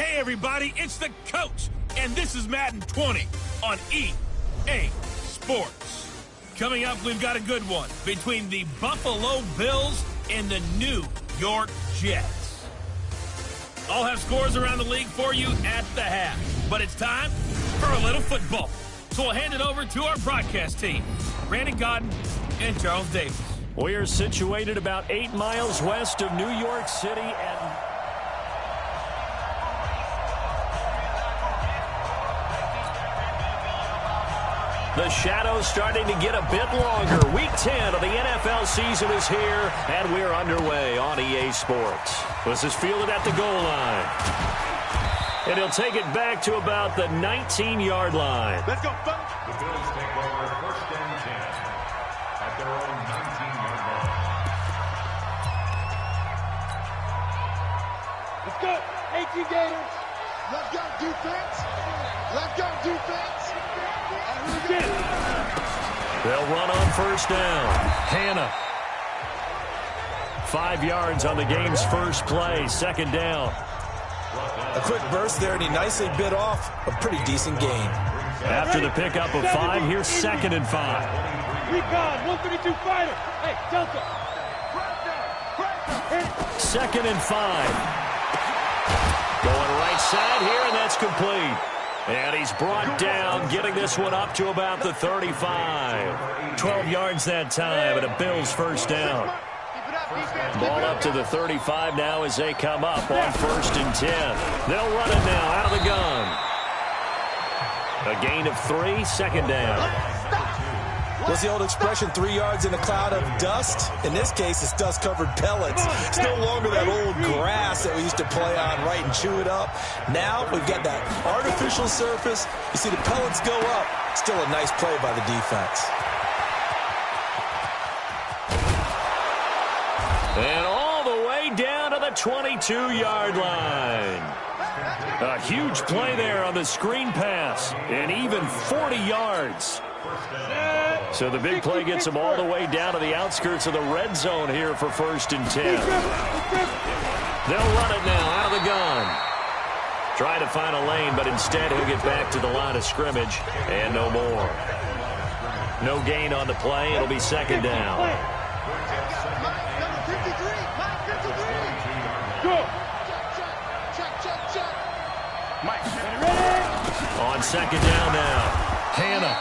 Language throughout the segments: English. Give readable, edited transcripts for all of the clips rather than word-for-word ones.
Hey, everybody, it's the coach, and this is Madden 20 on EA Sports. Coming up, we've got a good one between the Buffalo Bills and the New York Jets. I'll have scores around the league for you at the half, but it's time for a little football. So we'll hand it over to our broadcast team, Brandon Godden and Charles Davis. We are situated about 8 miles west of New York City and the shadows starting to get a bit longer. Week 10 of the NFL season is here, and we're underway on EA Sports. This is fielded at the goal line. And he'll take it back to about the 19-yard line. Let's go, folks. The Bills take over first and 10 at their own 19-yard line. Let's go. 18 Gators. Left guard defense. Left guard defense. They'll run on first down. Hannah. 5 yards on the game's first play. Second down. A quick burst there, and he nicely bit off a pretty decent gain. After the pickup of 5, here's 2nd and 5. Recon, 132 fighter. Hey, Delta. 2nd and 5. Going right side here, and that's complete. And he's brought down, getting this one up to about the 35. 12 yards that time, and a Bills first down. Ball up to the 35 now as they come up on 1st and 10. They'll run it now out of the gun. A gain of 3, 2nd down. What's the old expression, 3 yards in a cloud of dust? In this case, it's dust-covered pellets. It's no longer that old grass that we used to play on, right, and chew it up. Now we've got that artificial surface. You see the pellets go up. Still a nice play by the defense. And all the way down to the 22-yard line. A huge play there on the screen pass, and even 40 yards. So the big play gets them all the way down to the outskirts of the red zone here for 1st and 10. They'll run it now out of the gun. Try to find a lane, but instead he'll get back to the line of scrimmage, and no more. No gain on the play. It'll be 2nd down. On 2nd down now, Hannah.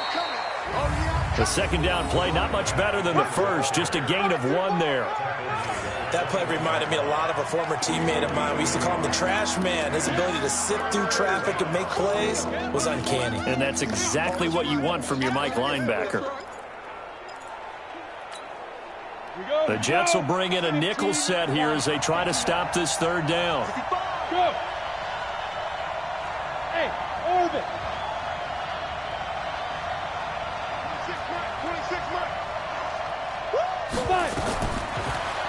The 2nd down play, not much better than the first, just a gain of 1 there. That play reminded me a lot of a former teammate of mine. We used to call him the trash man. His ability to sift through traffic and make plays was uncanny. And that's exactly what you want from your Mike linebacker. The Jets will bring in a nickel set here as they try to stop this 3rd down. Go. Hey, Orbit. 26 mark.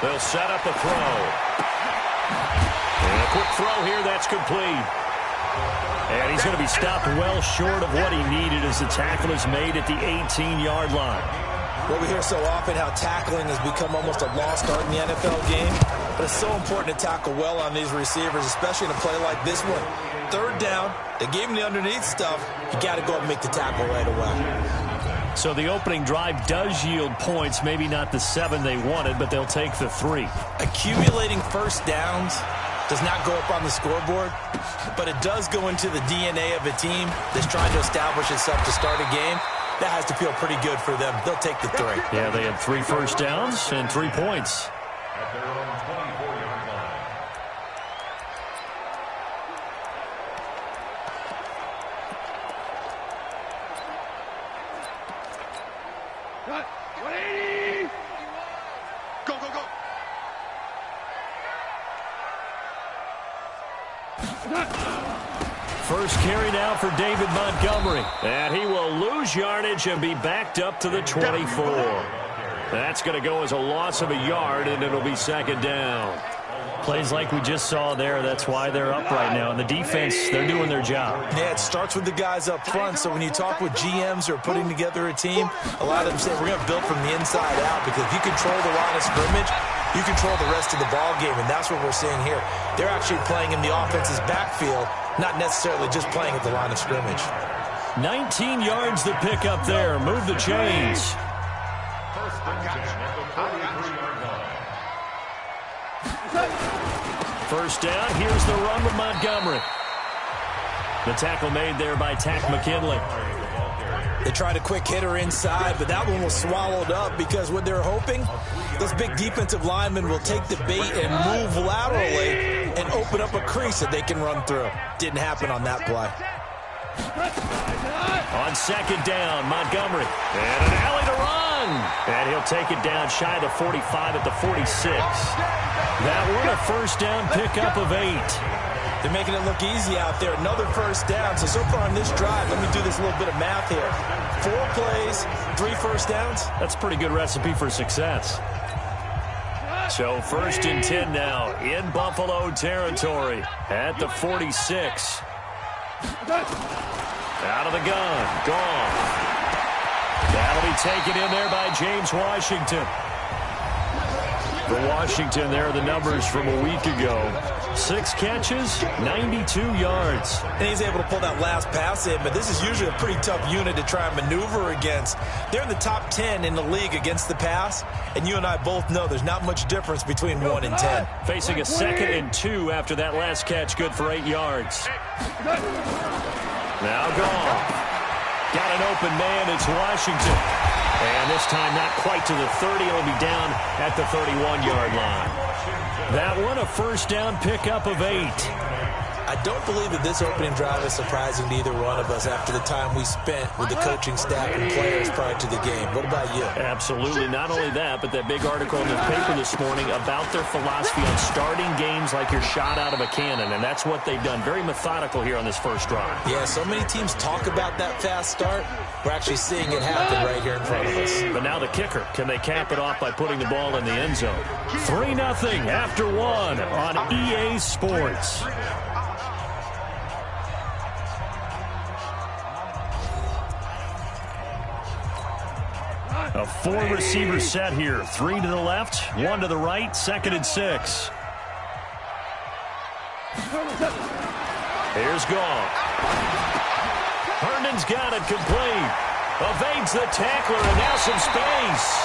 They'll set up a throw. And a quick throw here, that's complete. And he's going to be stopped well short of what he needed as the tackle is made at the 18-yard line. Well, we hear so often how tackling has become almost a lost art in the NFL game. But it's so important to tackle well on these receivers, especially in a play like this one. 3rd down, they gave him the underneath stuff. You got to go up and make the tackle right away. So the opening drive does yield points, maybe not the 7 they wanted, but they'll take the 3. Accumulating first downs does not go up on the scoreboard, but it does go into the DNA of a team that's trying to establish itself to start a game. That has to feel pretty good for them. They'll take the 3. Yeah, they had 3 first downs and 3 points. At their own 24-yard line. Cut. 180. Go, go, go. First carry now for David Montgomery. And he will lose yardage and be backed up to the 24. That's going to go as a loss of a yard, and it'll be 2nd down. Plays like we just saw there, that's why they're up right now. And the defense, they're doing their job. Yeah, it starts with the guys up front. So when you talk with GMs who are putting together a team, a lot of them say we're going to build from the inside out, because if you control the line of scrimmage, you control the rest of the ball game, and that's what we're seeing here. They're actually playing in the offense's backfield, not necessarily just playing at the line of scrimmage. 19 yards to pick up there. Move the chains. First and 10 at the 43-yard line. First down. Here's the run with Montgomery. The tackle made there by Tack McKinley. They tried a quick hitter inside, but that one was swallowed up because what they're hoping, those big defensive linemen will take the bait and move laterally and open up a crease that they can run through. Didn't happen on that play. On second down, Montgomery. And an alley to run. And he'll take it down shy of the 45 at the 46. That one a first down pickup of 8. They're making it look easy out there. Another first down. So far on this drive, let me do this little bit of math here. 4 plays, 3 first downs. That's a pretty good recipe for success. So first and 10 now in Buffalo territory at the 46. Out of the gun. Gone. That'll be taken in there by James Washington. For Washington, there are the numbers from a week ago. 6 catches, 92 yards. And he's able to pull that last pass in, but this is usually a pretty tough unit to try and maneuver against. They're in the top 10 in the league against the pass, and you and I both know there's not much difference between 1 and 10. Facing a 2nd and 2 after that last catch, good for 8 yards. Now gone. Got an open man, it's Washington. And this time not quite to the 30, it'll be down at the 31-yard line. That one a first down pickup of 8. I don't believe that this opening drive is surprising to either one of us after the time we spent with the coaching staff and players prior to the game. What about you? Absolutely. Not only that, but that big article in the paper this morning about their philosophy on starting games like you're shot out of a cannon, and that's what they've done. Very methodical here on this first drive. Yeah, so many teams talk about that fast start. We're actually seeing it happen right here in front of us. But now the kicker. Can they cap it off by putting the ball in the end zone? 3-0 after 1 on EA Sports. A 4-receiver set here. 3 to the left, 1 to the right, 2nd and 6. Here's Goff. Herndon's got it complete. Evades the tackler, and now some space.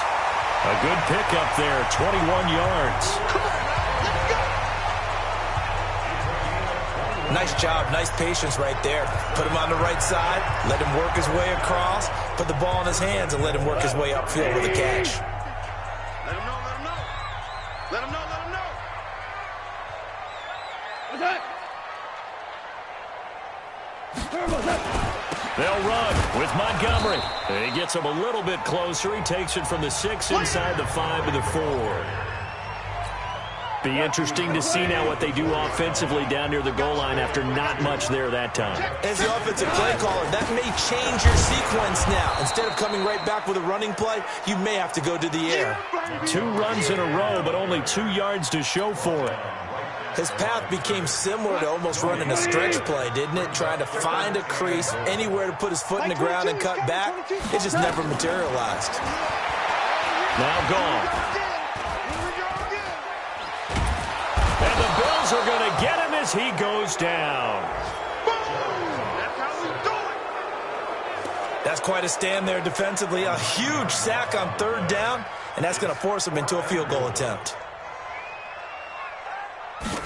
A good pickup there, 21 yards. Nice job, nice patience right there. Put him on the right side, let him work his way across, put the ball in his hands, and let him work his way upfield with a catch. Let him know, let him know. Let him know, let him know. What's that? They'll run with Montgomery. He gets him a little bit closer. He takes it from the 6 inside the 5 to the 4. Be interesting to see now what they do offensively down near the goal line after not much there that time. As the offensive play caller, that may change your sequence now. Instead of coming right back with a running play, you may have to go to the air. 2 runs in a row, but only 2 yards to show for it. His path became similar to almost running a stretch play, didn't it? Trying to find a crease, anywhere to put his foot in the ground and cut back. It just never materialized. Now gone. And the Bills are going to get him as he goes down. That's quite a stand there defensively. A huge sack on 3rd down, and that's going to force him into a field goal attempt. And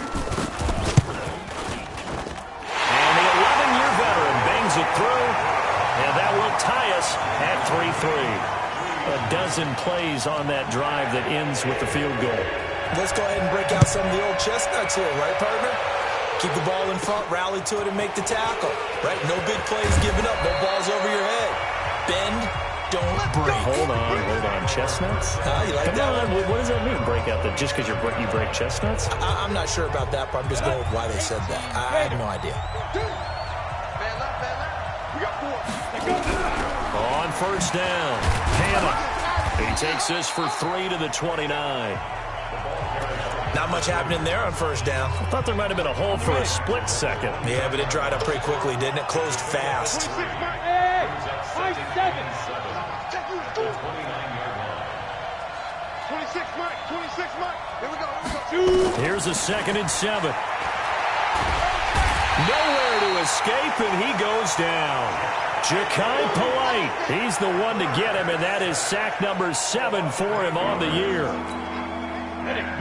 the 11-year veteran bangs it through, and that will tie us at 3-3. A dozen plays on that drive that ends with the field goal. Let's go ahead and break out some of the old chestnuts here, right, partner? Keep the ball in front, rally to it, and make the tackle, right? No big plays given up, no balls over your head. Bend, don't break. Hold on. Chestnuts? You like Come that on, one? what does that mean, break out? Just because you break chestnuts? I'm not sure about that, but I'm just going with why they said that. I have no idea. On first down, Hannah. He takes this for 3 to the 29. Not much happening there on first down. I thought there might have been a hole for a split second. Yeah, but it dried up pretty quickly, didn't it? Closed fast. 26, Mike. 26, Mike. Here's a 2nd and 7. Nowhere to escape, and he goes down. Ja'Kai Polite, he's the one to get him, and that is sack number 7 for him on the year.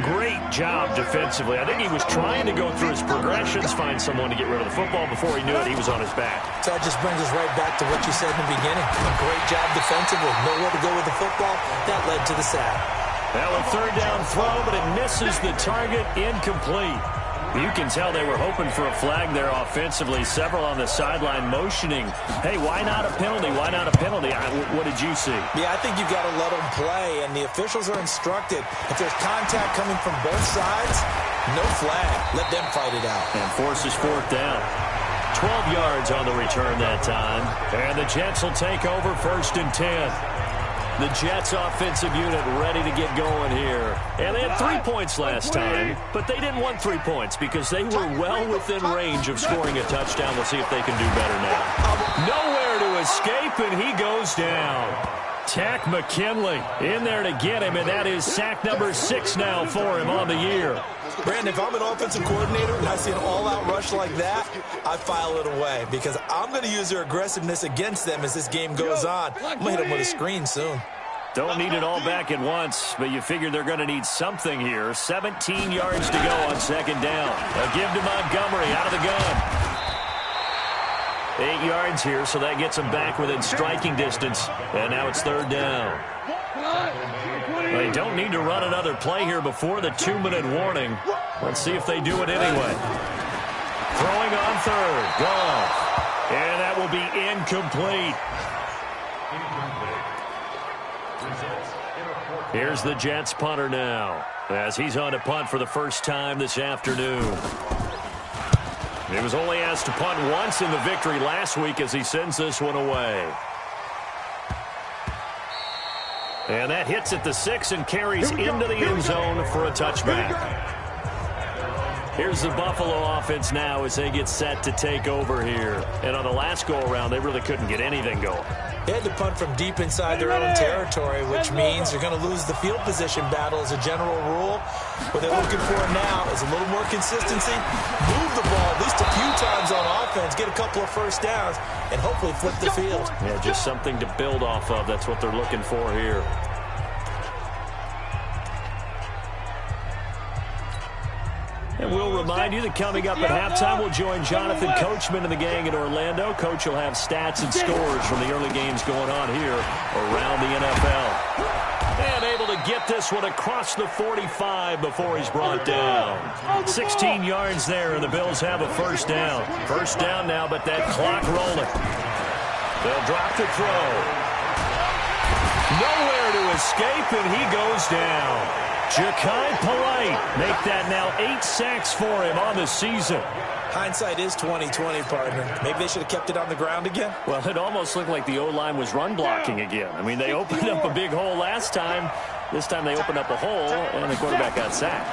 Great job defensively. I think he was trying to go through his progressions, find someone to get rid of the football. Before he knew it, he was on his back. So that just brings us right back to what you said in the beginning. A great job defensively. Nowhere to go with the football. That led to the sack. Now a 3rd down throw, but it misses the target. Incomplete. You can tell they were hoping for a flag there offensively. Several on the sideline motioning, hey, why not a penalty? Why not a penalty? What did you see? Yeah, I think you've got to let them play, and the officials are instructed. If there's contact coming from both sides, no flag. Let them fight it out. And forces 4th down. 12 yards on the return that time. And the Jets will take over 1st and 10. The Jets offensive unit ready to get going here. And they had 3 points last time, but they didn't want 3 points because they were well within range of scoring a touchdown. We'll see if they can do better now. Nowhere to escape, and he goes down. Tack McKinley in there to get him, and that is sack number 6 now for him on the year. Brandon, if I'm an offensive coordinator and I see an all-out rush like that, I file it away because I'm going to use their aggressiveness against them as this game goes on. I'm going to hit them with a screen soon. Don't need it all back at once, but you figure they're going to need something here. 17 yards to go on 2nd down. A give to Montgomery out of the gun. 8 yards here, so that gets them back within striking distance. And now it's 3rd down. They don't need to run another play here before the 2-minute warning. Let's see if they do it anyway. Throwing on 3rd. Gone. And that will be incomplete. Here's the Jets punter now, as he's on to punt for the first time this afternoon. He was only asked to punt once in the victory last week as he sends this one away. And that hits at the 6 and carries into the end zone for a touchback. Here's the Buffalo offense now as they get set to take over here. And on the last go-around, they really couldn't get anything going. They had to punt from deep inside their own territory, which means they're going to lose the field position battle as a general rule. What they're looking for now is a little more consistency, move the ball at least a few times on offense, get a couple of first downs, and hopefully flip the field. Yeah, just something to build off of. That's what they're looking for here. And we'll remind you that coming up at halftime, we'll join Jonathan Coachman and the gang in Orlando. Coach will have stats and scores from the early games going on here around the NFL. And able to get this one across the 45 before he's brought down. 16 yards there, and the Bills have a first down. First down now, but that clock rolling. They'll drop the throw. Nowhere to escape, and he goes down. Ja'Kai Polite make that now 8 sacks for him on the season. Hindsight is 20/20, partner. Maybe they should have kept it on the ground again. Well, it almost looked like the O-line was run blocking again. I mean, they opened up a big hole last time. This time they opened up a hole, and the quarterback got sacked.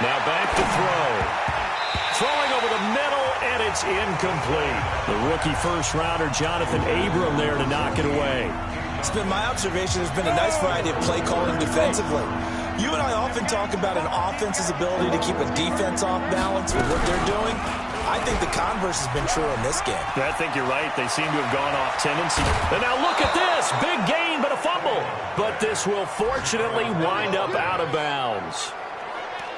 Now back to throw. Throwing over the middle, and it's incomplete. The rookie first-rounder, Jonathan Abram, there to knock it away. It's been my observation there's been a nice variety of play calling defensively. You and I often talk about an offense's ability to keep a defense off balance with what they're doing. I think the converse has been true in this game. I think you're right. They seem to have gone off tendency. And now look at this. Big gain, but a fumble. But this will fortunately wind up out of bounds.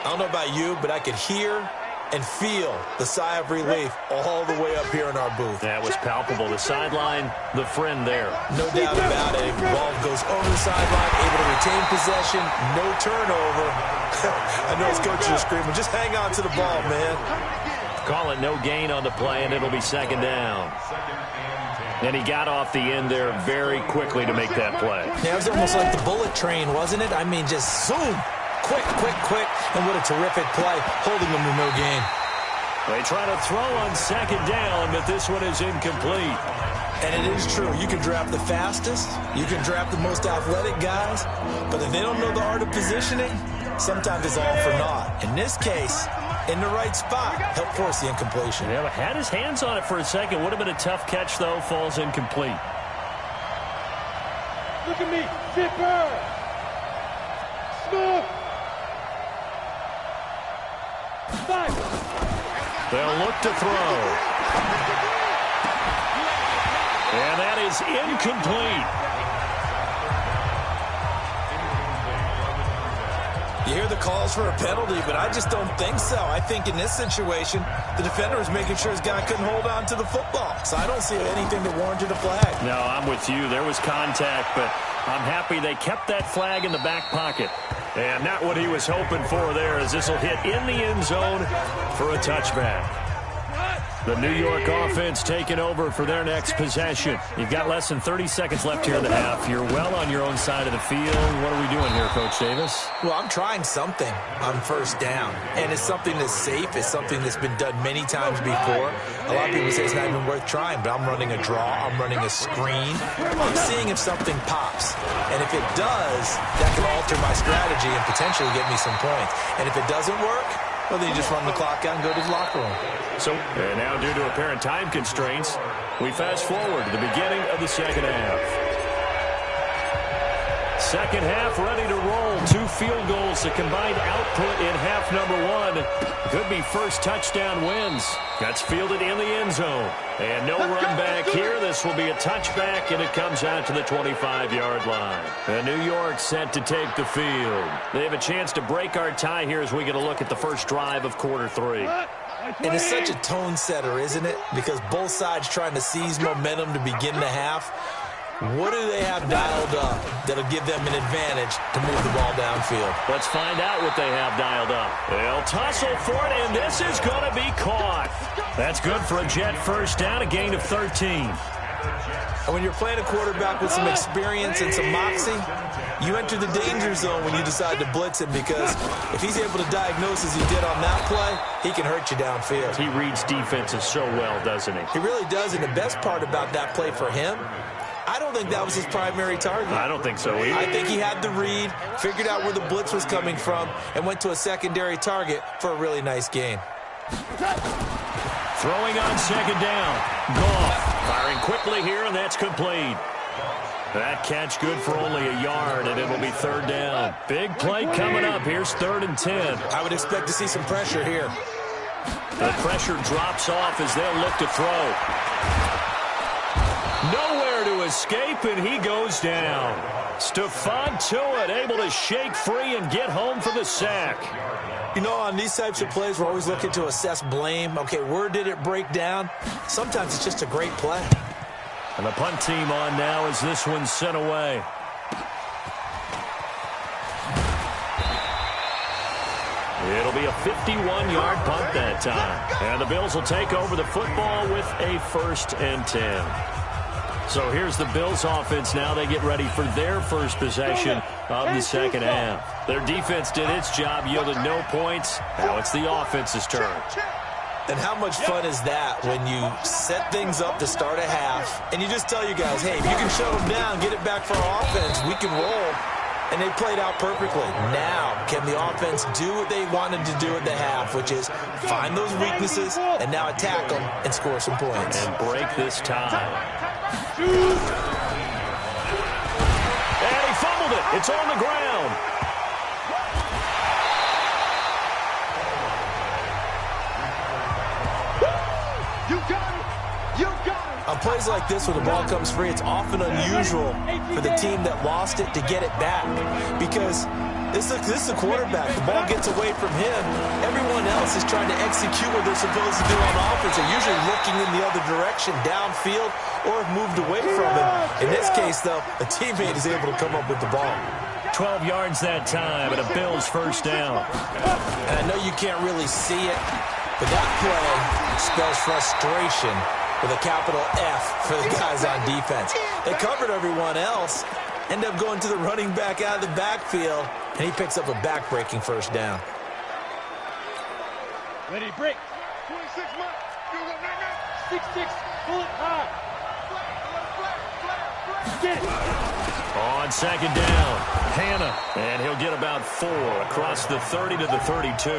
I don't know about you, but I could hear and feel the sigh of relief all the way up here in our booth. That was palpable. The sideline, the friend there. No doubt about it. Ball goes over the sideline, able to retain possession, no turnover. I know his coaches are screaming, just hang on to the ball, man. Call it no gain on the play, and it'll be second down. And he got off the end there very quickly to make that play. Yeah, it was almost like the bullet train, wasn't it? I mean, just zoom. Quick, and what a terrific play, holding them to no gain. They try to throw on second down, but this one is incomplete. And it is true. You can draft the fastest, you can draft the most athletic guys, but if they don't know the art of positioning, sometimes it's all for naught. In this case, in the right spot, helped force the incompletion. Yeah, had his hands on it for a second. Would have been a tough catch, though. Falls incomplete. Look at me. Zipper. Smoke. They'll look to throw. And that is incomplete. You hear the calls for a penalty, but I just don't think so. I think in this situation, the defender was making sure his guy couldn't hold on to the football. So I don't see anything that warranted a flag. No, I'm with you. There was contact, but I'm happy they kept that flag in the back pocket. And not what he was hoping for there, as this will hit in the end zone for a touchback. The New York offense taking over for their next possession. You've got less than 30 seconds left here in the half. You're well on your own side of the field. What are we doing here, Coach Davis? Well, I'm trying something on first down. And it's something that's safe. It's something that's been done many times before. A lot of people say it's not even worth trying, but I'm running a draw. I'm running a screen. I'm seeing if something pops. And if it does, that can alter my strategy and potentially get me some points. And if it doesn't work, well, then you just run the clock out and go to the locker room. So, and now due to apparent time constraints, we fast forward to the beginning of the second half. Second half ready to roll. 2 field goals, the combined output in half number 1. Could be first touchdown wins. That's fielded in the end zone. And no run back here. This will be a touchback, and it comes out to the 25-yard line. And New York set to take the field. They have a chance to break our tie here as we get a look at the first drive of quarter 3. And it's such a tone setter, isn't it? Because both sides trying to seize momentum to begin the half. What do they have dialed up that'll give them an advantage to move the ball downfield? Let's find out what they have dialed up. They'll tussle for it, and this is going to be caught. That's good for a Jet first down, a gain of 13. And when you're playing a quarterback with some experience and some moxie, you enter the danger zone when you decide to blitz him, because if he's able to diagnose as he did on that play, he can hurt you downfield. He reads defenses so well, doesn't he? He really does, and the best part about that play for him, I don't think that was his primary target. I don't think so either. I think he had the read, figured out where the blitz was coming from, and went to a secondary target for a really nice gain. Throwing on second down. Goff firing quickly here, and that's complete. That catch good for only a yard, and it'll be third down. Big play coming up. Here's 3rd and 10. I would expect to see some pressure here. The pressure drops off as they'll look to throw. Nowhere to escape, and he goes down. Stephon Tuitt able to shake free and get home for the sack. You know, on these types of plays, we're always looking to assess blame. Okay, where did it break down? Sometimes it's just a great play. And the punt team on now as this one's sent away. It'll be a 51-yard punt that time. And the Bills will take over the football with a 1st and 10. So here's the Bills offense now. They get ready for their first possession of the second half. Their defense did its job, yielded no points. Now it's the offense's turn. And how much fun is that when you set things up to start a half, and you just tell you guys, hey, if you can shut them down, get it back for our offense, we can roll. And they played out perfectly. Now, can the offense do what they wanted to do at the half, which is find those weaknesses and now attack them and score some points. And break this tie. And he fumbled it. It's on the ground. You got it. You got it. On plays like this where the ball comes free, it's often unusual for the team that lost it to get it back, because this is the quarterback. The ball gets away from him. Everyone else is trying to execute what they're supposed to do on offense. They're usually looking in the other direction, downfield, or have moved away from him. In this case, though, a teammate is able to come up with the ball. 12 yards that time, and a Bills first down. And I know you can't really see it, but that play spells frustration with a capital F for the guys on defense. They covered everyone else, end up going to the running back out of the backfield, and he picks up a back-breaking first down. Ready, break. 26 months. 6-6. Pull it high. Get it. On second down, Hannah, and he'll get about 4 across the 30 to the 32.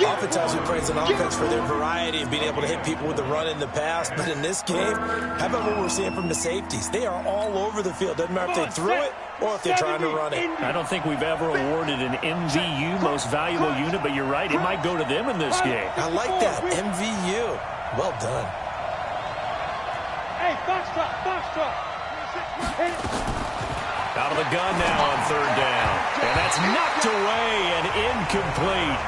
Oftentimes we praise an offense for their variety of being able to hit people with the run in the pass, but in this game, how about what we're seeing from the safeties? They are all over the field. Doesn't matter if they threw it or if they're trying to run it. I don't think we've ever awarded an MVU, most valuable unit, but you're right, it might go to them in this game. I like that, MVU. Well done. Hey, box drop. Out of the gun now on third down. And that's knocked away and incomplete.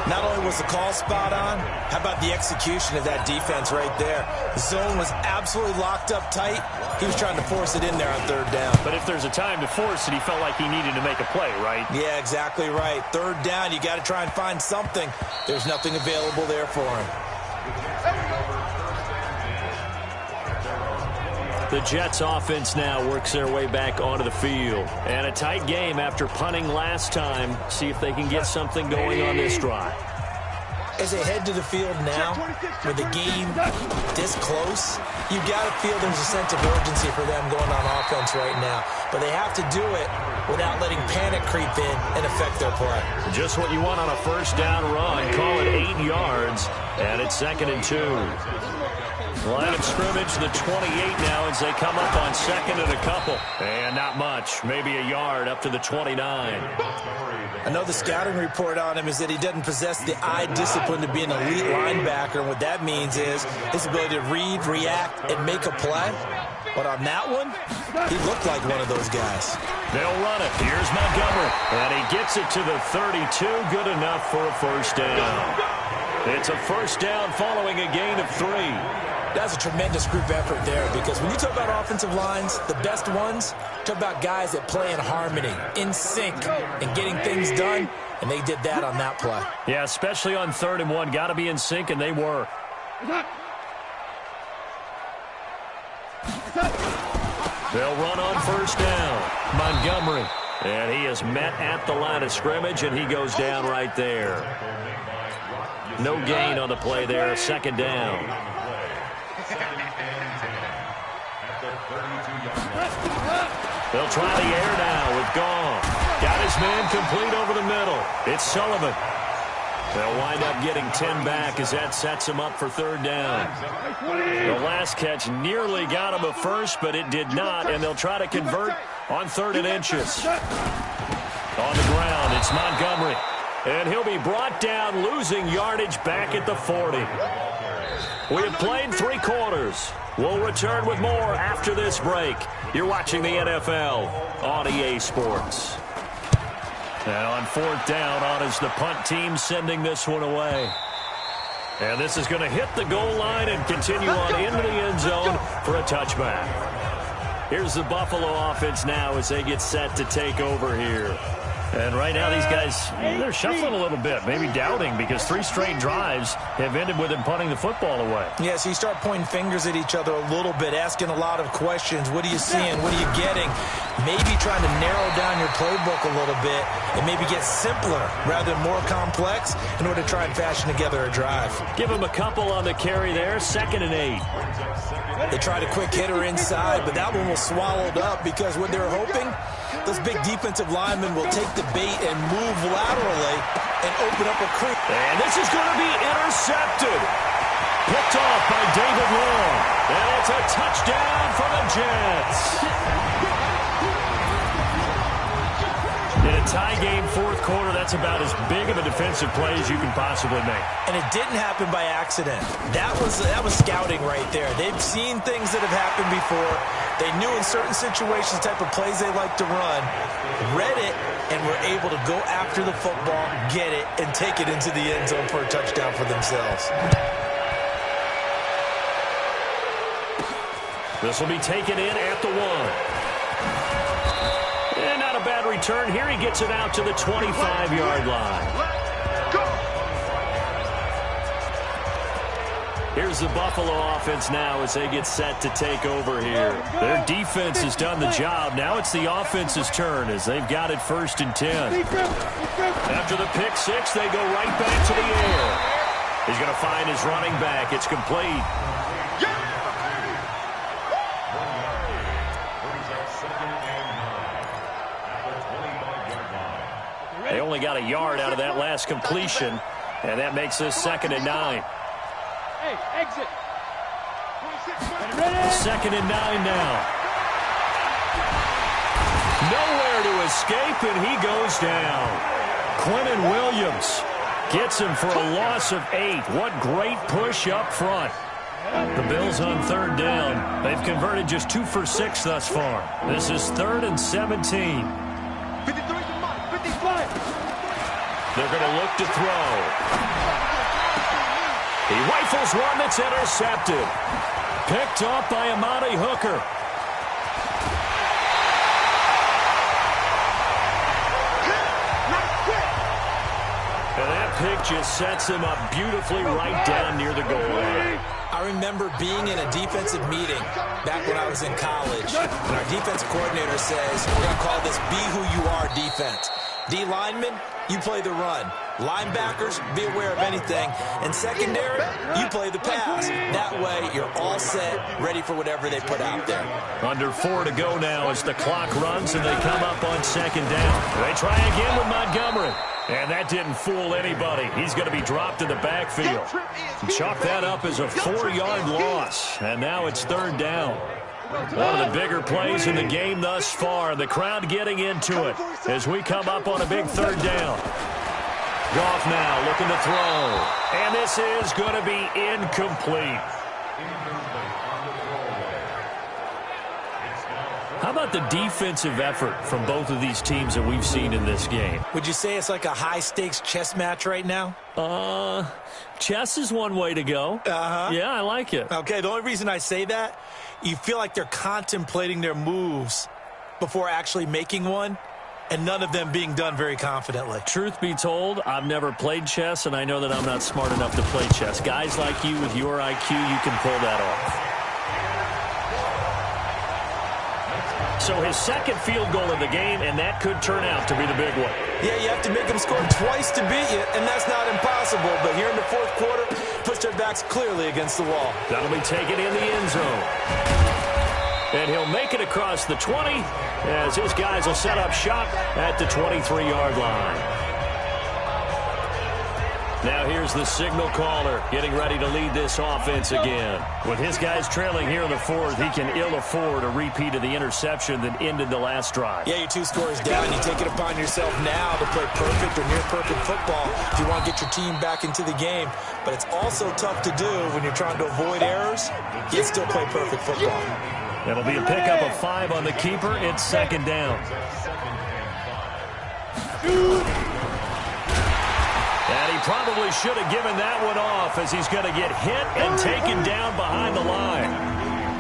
Not only was the call spot on, how about the execution of that defense right there? The zone was absolutely locked up tight. He was trying to force it in there on third down. But if there's a time to force it, he felt like he needed to make a play, right? Yeah, exactly right. Third down, you got to try and find something. There's nothing available there for him. The Jets offense now works their way back onto the field. And a tight game after punting last time. See if they can get something going on this drive. As they head to the field now, with the game this close, you've got to feel there's a sense of urgency for them going on offense right now. But they have to do it without letting panic creep in and affect their play. Just what you want on a first down run. Call it 8 yards, and it's 2nd and 2. Line of scrimmage, the 28 now as they come up on 2nd and a couple. And not much, maybe a yard up to the 29. I know the scouting report on him is that he doesn't possess the eye discipline to be an elite linebacker. What that means is his ability to read, react, and make a play. But on that one, he looked like one of those guys. They'll run it. Here's Montgomery. And he gets it to the 32. Good enough for a first down. It's a first down following a gain of 3. That's a tremendous group effort there, because when you talk about offensive lines, the best ones, talk about guys that play in harmony, in sync, and getting things done, and they did that on that play. Yeah, especially on 3rd and 1. Got to be in sync, and they were. They'll run on first down. Montgomery. And he is met at the line of scrimmage, and he goes down right there. No gain on the play there, 2nd down. They'll try the air now with Gong. Got his man complete over the middle. It's Sullivan. They'll wind up getting 10 back as that sets him up for 3rd down. The last catch nearly got him a first, but it did not, and they'll try to convert on 3rd and inches. On the ground, it's Montgomery. And he'll be brought down, losing yardage back at the 40. We have played 3 quarters. We'll return with more after this break. You're watching the NFL on EA Sports. And on 4th down, on is the punt team sending this one away. And this is going to hit the goal line and continue on into the end zone for a touchback. Here's the Buffalo offense now as they get set to take over here. And right now these guys, they're shuffling a little bit, maybe doubting, because 3 straight drives have ended with them punting the football away. Yeah, so you start pointing fingers at each other a little bit, asking a lot of questions. What are you seeing? What are you getting? Maybe trying to narrow down your playbook a little bit and maybe get simpler rather than more complex in order to try and fashion together a drive. Give them a couple on the carry there, 2nd and 8. They tried a quick hitter inside, but that one was swallowed up because what they were hoping, those big defensive linemen will take the bait and move laterally and open up a creek. And this is going to be intercepted. Picked off by David Long. And it's a touchdown for the Jets. In a tie game, 4th quarter, that's about as big of a defensive play as you can possibly make. And it didn't happen by accident. That was scouting right there. They've seen things that have happened before. They knew in certain situations the type of plays they like to run, read it, and were able to go after the football, get it, and take it into the end zone for a touchdown for themselves. This will be taken in at the 1. And not a bad return here. He gets it out to the 25-yard line. Here's the Buffalo offense now as they get set to take over here. Their defense has done the job. Now it's the offense's turn as they've got it 1st and 10. After the pick 6, they go right back to the air. He's going to find his running back. It's complete. They only got a yard out of that last completion, and that makes this 2nd and 9. Hey, exit. 2nd and 9 now. nowhere to escape, and he goes down. Quentin Williams gets him for a loss of 8. What great push up front. The Bills on third down. They've converted just 2 for 6 thus far. This is 3rd and 17. 53. They're going to look to throw. He rifles one that's intercepted. Picked off by Amani Hooker. And that pick just sets him up beautifully right down near the goal line. I remember being in a defensive meeting back when I was in college, and our defensive coordinator says, we're going to call this be who you are defense. D linemen, you play the run. Linebackers, be aware of anything. And secondary, you play the pass. That way, you're all set, ready for whatever they put out there. Under 4 to go now as the clock runs and they come up on 2nd down. They try again with Montgomery. And that didn't fool anybody. He's going to be dropped in the backfield. Chalk that up as a 4-yard loss. And now it's 3rd down. One of the bigger plays in the game thus far. The crowd getting into it as we come up on a big 3rd down. Goff now looking to throw. And this is going to be incomplete. How about the defensive effort from both of these teams that we've seen in this game? Would you say it's like a high-stakes chess match right now? Chess is one way to go. Yeah, I like it. Okay, the only reason I say that, you feel like they're contemplating their moves before actually making one, and none of them being done very confidently. Truth be told, I've never played chess, and I know that I'm not smart enough to play chess. Guys like you with your IQ, you can pull that off. So his 2nd field goal of the game, and that could turn out to be the big one. Yeah, you have to make them score twice to beat you, and that's not impossible. But here in the 4th quarter, push their backs clearly against the wall. That'll be taken in the end zone. And he'll make it across the 20 as his guys will set up shop at the 23-yard line. Now here's the signal caller getting ready to lead this offense again. With his guys trailing here in the 4th, he can ill afford a repeat of the interception that ended the last drive. Yeah, you're 2 scores down. You take it upon yourself now to play perfect or near-perfect football if you want to get your team back into the game. But it's also tough to do when you're trying to avoid errors, yet still play perfect football. It'll be a pickup of 5 on the keeper. It's 2nd down. And he probably should have given that one off as he's going to get hit and taken down behind the line.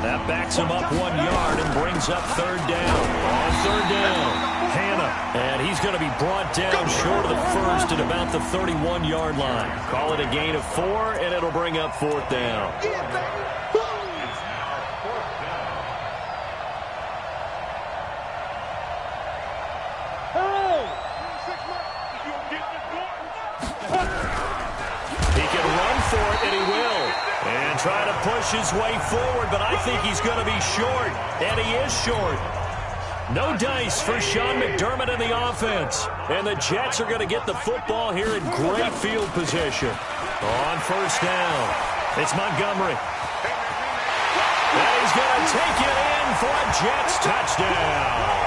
That backs him up 1 yard and brings up 3rd down. On 3rd down, Hannah. And he's going to be brought down short of the 1st at about the 31-yard line. Call it a gain of 4, and it'll bring up 4th down. Try to push his way forward, but I think he's going to be short, and he is short. No dice for Sean McDermott in the offense, and the Jets are going to get the football here in great field position. On 1st down, it's Montgomery. And he's going to take it in for a Jets touchdown.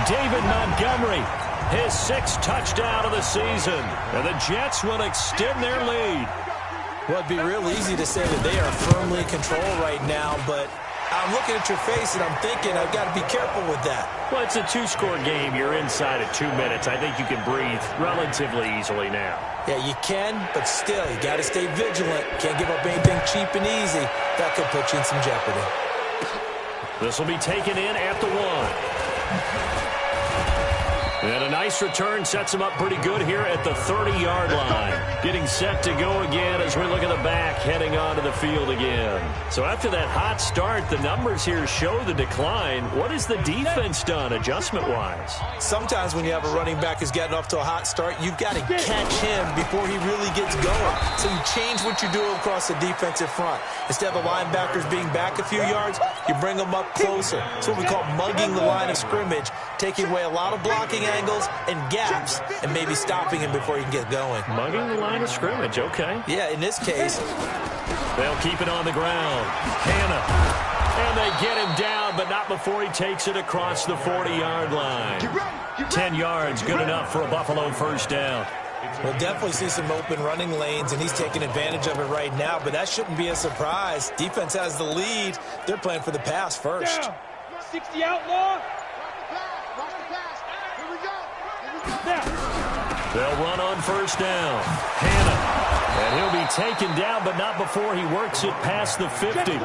David Montgomery, his 6th touchdown of the season, and the Jets will extend their lead. Well, it'd be real easy to say that they are firmly in control right now, but I'm looking at your face and I'm thinking I've got to be careful with that. Well, it's a 2-score game. You're inside of 2 minutes. I think you can breathe relatively easily now. Yeah, you can, but still, you got to stay vigilant. Can't give up anything cheap and easy. That could put you in some jeopardy. This will be taken in at the 1. And a nice return sets him up pretty good here at the 30-yard line. Getting set to go again as we look at the back, heading onto the field again. So after that hot start, the numbers here show the decline. What has the defense done adjustment-wise? Sometimes when you have a running back who's gotten off to a hot start, you've got to catch him before he really gets going. So you change what you do across the defensive front. Instead of the linebackers being back a few yards, you bring them up closer. It's what we call mugging the line of scrimmage, taking away a lot of blocking angles and gaps and maybe stopping him before he can get going. Mugging the line of scrimmage, okay. Yeah, in this case. They'll keep it on the ground. Hannah. And they get him down, but not before he takes it across the 40-yard line. 10 yards, good enough for a Buffalo first down. We'll definitely see some open running lanes, and he's taking advantage of it right now, but that shouldn't be a surprise. Defense has the lead. They're playing for the pass first. Down. 60 outlaw. Watch the pass. Here we go. Now. They'll run on first down. Hannah. And he'll be taken down, but not before he works it past the 50.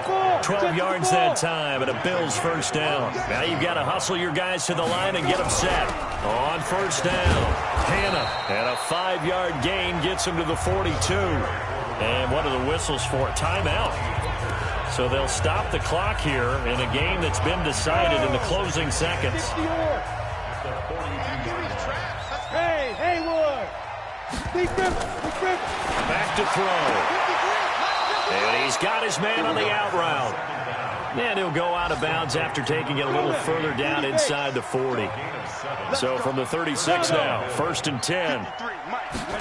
12 yards that time, and a Bills first down. Now you've got to hustle your guys to the line and get them set. On first down, Hannah. And a 5-yard gain gets him to the 42. And what are the whistles for? Timeout. So they'll stop the clock here in a game that's been decided in the closing seconds. Hey, Haywood. Big River. Back to throw. And he's got his man on the out route. And he'll go out of bounds after taking it a little further down inside the 40. So from the 36 now, 1st and 10.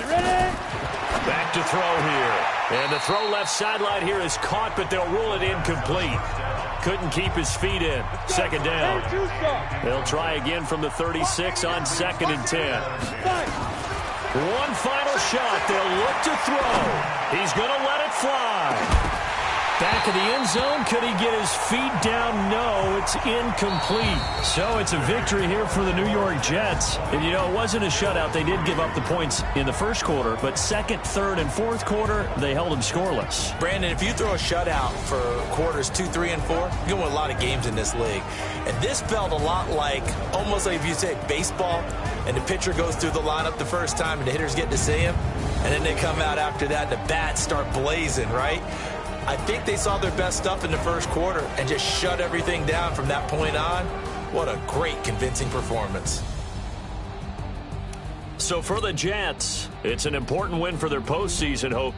Ready? Back to throw here. And the throw left sideline here is caught, but they'll rule it incomplete. Couldn't keep his feet in. 2nd down. They'll try again from the 36 on 2nd and 10. One final shot. They'll look to throw. He's going to let it fly. Back of the end zone. Could he get his feet down? No, it's incomplete. So it's a victory here for the New York Jets. And, you know, it wasn't a shutout. They did give up the points in the first quarter, but second, third, and fourth quarter, they held them scoreless. Brandon, if you throw a shutout for quarters 2, 3, and 4, you're going to win a lot of games in this league. And this felt a lot like, almost like if you say baseball, and the pitcher goes through the lineup the first time and the hitters get to see him, and then they come out after that and the bats start blazing, right? I think they saw their best stuff in the first quarter and just shut everything down from that point on. What a great, convincing performance. So for the Jets, it's an important win for their postseason hope.